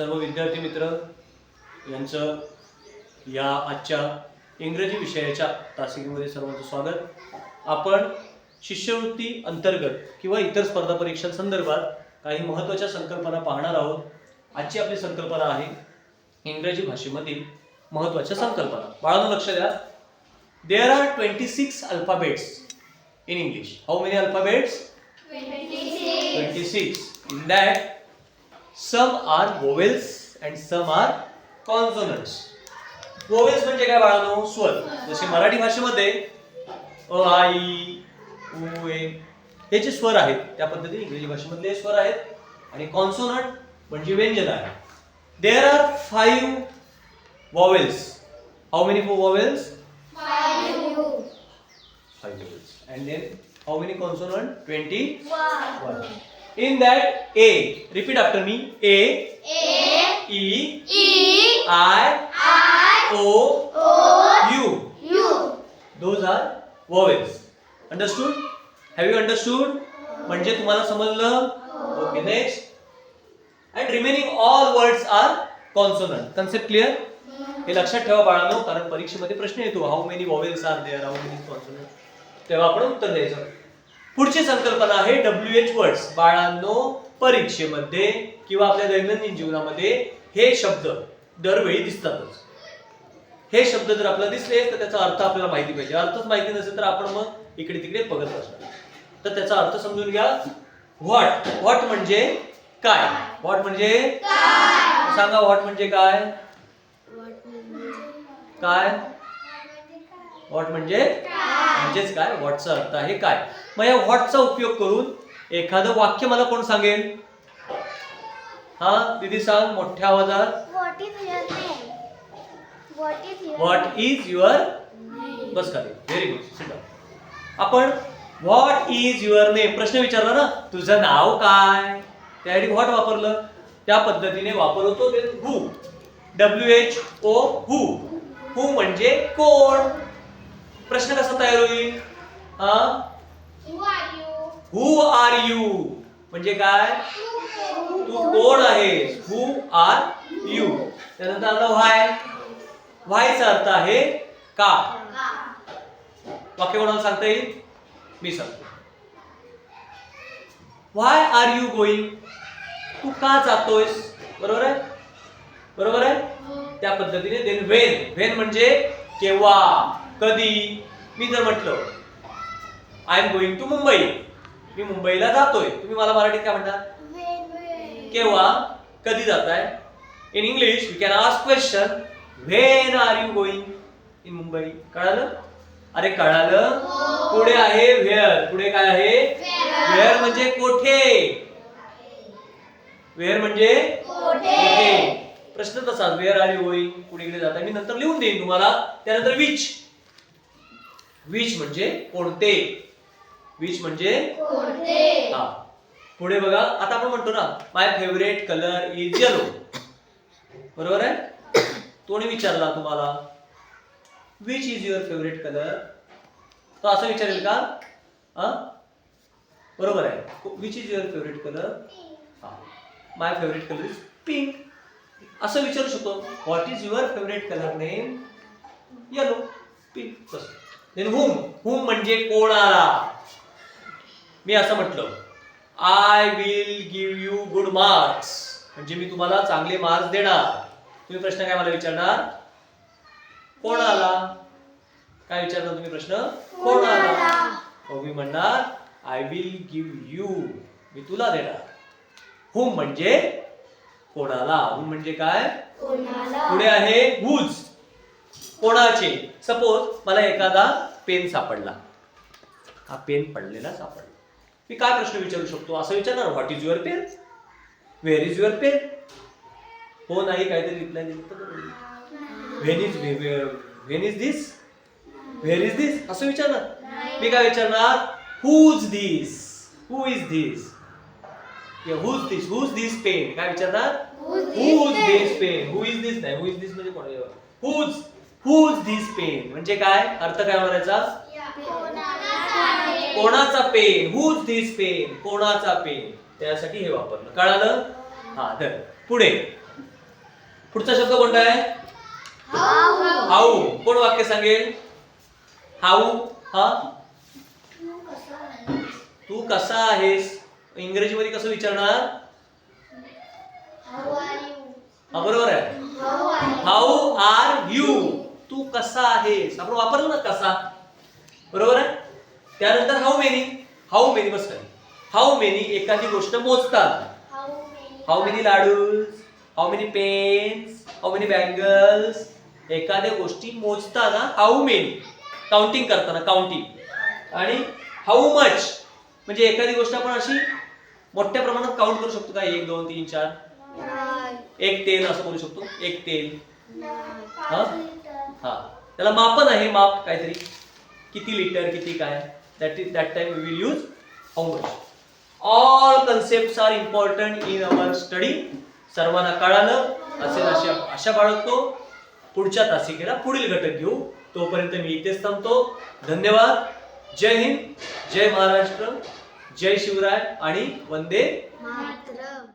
सर्व विद्यार्थी मित्र यांचं या आजच्या इंग्रजी विषयाच्या तासिकेमध्ये सर्वांचं स्वागत। आपण शिष्यवृत्ती अंतर्गत किंवा इतर स्पर्धा परीक्षांसंदर्भात काही महत्त्वाच्या संकल्पना पाहणार आहोत। आजची आपली संकल्पना आहे इंग्रजी भाषेमधील महत्त्वाच्या संकल्पना। बाळांनो लक्ष द्या। There are 26 alphabets in English. How many alphabets? 26. In that, some are vowels and some are consonants. Vowels म्हणजे काय बाळांनो? स्वर। जसे मराठी भाषेमध्ये अ आ इ उ ए हे जे स्वर आहेत त्या पद्धतीने इंग्रजी भाषेमधले स्वर आहेत। आणि कॉन्सोनंट म्हणजे व्यंजन आहे। There are 5 vowels. How many vowels? 5 vowels. And then how many consonant? 21. In that A, repeat after me. A, E, I, O, U. Those are vowels. Understood? Have you understood? म्हणजे तुम्हाला समजलं? Okay, next. And remaining all words are consonant. Concept clear? हे लक्षात ठेवा बाळांनो, कारण परीक्षेमध्ये प्रश्न येतो how many vowels are there, how many consonant, तेव्हा आपण उत्तर द्यायचं। पुढची संकल्पना आहे WH वर्ड्स। बाळांनो परीक्षेमध्ये किंवा आपल्या दैनंदिन जीवनामध्ये हे शब्द दरवेळी दिसतातच। हे शब्द जर आपल्याला दिसले तर त्याचा अर्थ आपल्याला माहिती पाहिजे। अर्थच माहिती नसेल तर आपण मग इकडे तिकडे बघत असणार। तर त्याचा अर्थ समजून घ्या। व्हॉट, व्हॉट म्हणजे काय? व्हॉट म्हणजे काय? सांगा, व्हॉट म्हणजे काय? काय? व्हॉट म्हणजे म्हणजेच काय? व्हॉटचा अर्थ आहे काय। मग या व्हॉटचा उपयोग करून एखादं वाक्य मला कोण सांगेल? हा दीदी सांग मोठ्या आवाजात। What is your name? बस खाली। Very good, sit down. आपण व्हॉट इज युअर नेम प्रश्न विचारला ना, तुझं नाव काय? त्यासाठी व्हॉट वापरलं। त्या पद्धतीने वापर होतो हू। WHO हू। हू म्हणजे कोण? प्रश्न कसा तयार होईल? हू आर यू म्हणजे काय? तू कोण आहेस? Who are you. त्यानंतर आला व्हाय। व्हायचा अर्थ आहे का। वाक्य कोणाला सांगता येईल? मी सांगतो। व्हाय आर यू गोइंग? तू का जातोयस? बरोबर आहे? बरोबर आहे? त्या पद्धतीने देन व्हेन। व्हेन म्हणजे केव्हा, कधी। मी जर म्हटलं I am going to Mumbai, मी मुंबईला जातोय, तुम्ही मला मराठीत काय म्हणता? केव्हा, कधी जाताय? In English you can ask question when are you going in Mumbai. कळालं? अरे कळालं? पुढे आहे व्हेअर। पुढे काय आहे? व्हेअर म्हणजे कोठे। व्हेअर म्हणजे कोठे। प्रश्न तसा वेअर आर यू गोइंग, पुढे इकडे जाताय, मी नंतर लिहून देईन तुम्हाला। त्यानंतर विच। विच म्हणजे कोणते। विच म्हणजे कोणते। हा पुढे बघा, आता आपण म्हणतो ना my favourite colour is yellow, बरोबर आहे? कोणी विचारला तुम्हाला which is your favourite colour, तो असं विचारेल का? बरोबर आहे। Which is your favourite colour? हा my favourite colour is pink असं विचारू शकतो। What is your favourite colour name? Yellow, pink. Then whom. Whom म्हणजे कोणाला। मी असं म्हटलं I will give you good marks म्हणजे मी तुम्हाला चांगले मार्क्स देणार। तुम्ही प्रश्न काय मला विचारणार? कोणाला? काय विचारणार तुम्ही प्रश्न? कोणाला? मग मी म्हणणार आय विल गिव्ह यू, मी तुला देणार। हुम म्हणजे कोणाला। हुम म्हणजे काय? कोणाला। पुढे आहे हुज, कोणाचे। सपोज मला एखादा पेन सापडला, हा पेन पडलेला सापडला, मी काय प्रश्न विचारू शकतो? असं विचारणार what is your pen, where is your pen? हो नाही काहीतरी रिप्लाय दिली तर when is this, where is this असं विचारणार। मी काय विचारणार? Whose this, who is this, who's this pen? काय विचारणार? who's this pen? who is this नाही, who is this म्हणजे कोण? who's this pen म्हणजे काय? अर्थ काय होणार याचा? कोणाचा पेन। who's this pen? कोणाचा पेन, त्यासाठी हे वापरलं। कळालं? हा तर पुढे पुढचा शब्द कोणता आहे? हाऊ. कोण वाक्य सांगेल? हाऊ. हा, तू कसा आहेस इंग्रजीमध्ये कसं विचारणार? हा बरोबर आहे. How are you. तू कसा आहेस आपण वापरलं ना कसा, बरोबर आहे. त्यानंतर हाऊ मेनी. हाऊ मेनी बस खाली. हाऊ मेनी एखादी गोष्ट मोजतात. How many laddoos, how many pens, how many bangles. एखाद्या गोष्टी मोजताना हाऊ मेनी, काउंटिंग करताना काउंटिंग. आणि हाऊ मच म्हणजे एखादी गोष्ट आपण अशी मोठ्या प्रमाणात काउंट करू शकतो का? 1 2 3 4. एक तेल असं बोलू शकतो. एक तेल. हा हा, त्याला मापन आहे. माप काहीतरी किती लिटर किती काय. that time we will use how much. All concepts are important in our study. सर्वांना कळालं असेल अशी आशा बाळगतो. पुढच्या तासिकेला पुढील घटक घेऊ. तोपर्यंत मी इथेच थांबतो. धन्यवाद. जय हिंद, जय महाराष्ट्र, जय शिवराय आणि वंदे मातरम.